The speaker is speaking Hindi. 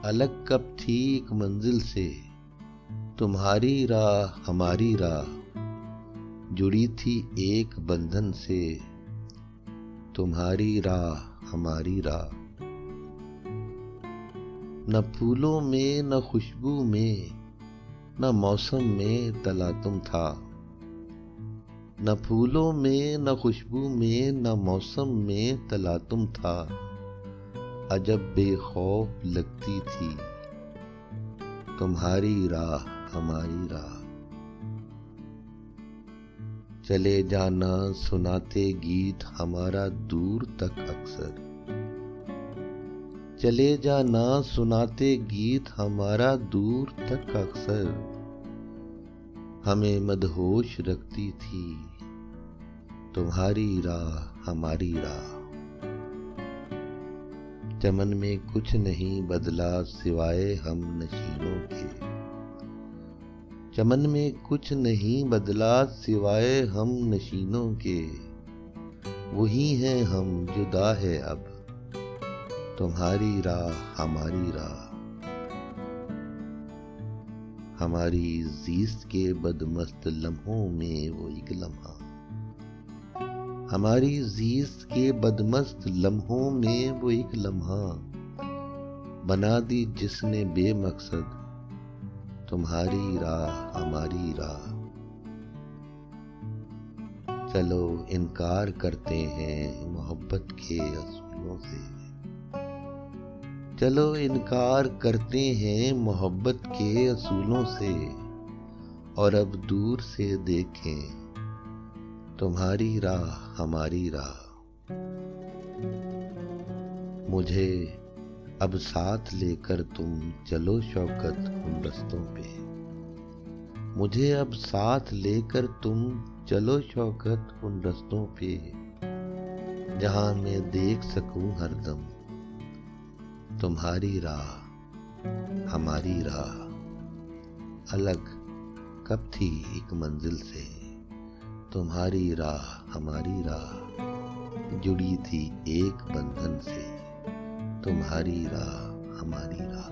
अलग कब थी एक मंजिल से, तुम्हारी राह हमारी राह जुड़ी थी एक बंधन से, तुम्हारी राह हमारी राह। न फूलों में न खुशबू में न मौसम में तलातुम था, न फूलों में न खुशबू में न मौसम में तलातुम था। अजब बेखौफ लगती थी तुम्हारी राह हमारी राह। चले जाना सुनाते गीत हमारा दूर तक अक्सर, चले जाना सुनाते गीत हमारा दूर तक अक्सर। हमें मदहोश रखती थी तुम्हारी राह हमारी राह। चमन में कुछ नहीं बदला सिवाय हम नशीनों के, चमन में कुछ नहीं बदला सिवाय हम नशीनों के। वही हैं हम जुदा है अब तुम्हारी राह हमारी राह। हमारी ज़ीस्त के बदमस्त लम्हों में वो एक लम्हा, हमारी ज़ीस्त के बदमस्त लम्हों में वो एक लम्हा। बना दी जिसने बेमकसद तुम्हारी राह हमारी राह। चलो इनकार करते हैं मोहब्बत के असूलों से, चलो इनकार करते हैं मोहब्बत के असूलों से। और अब दूर से देखें तुम्हारी राह हमारी राह। मुझे अब साथ लेकर तुम चलो शौकत उन रस्तों पे, मुझे अब साथ लेकर तुम चलो शौकत उन रस्तों पे। जहां मैं देख सकूं हरदम तुम्हारी राह हमारी राह। अलग कब थी एक मंजिल से, तुम्हारी राह हमारी राह जुड़ी थी एक बंधन से, तुम्हारी राह हमारी राह।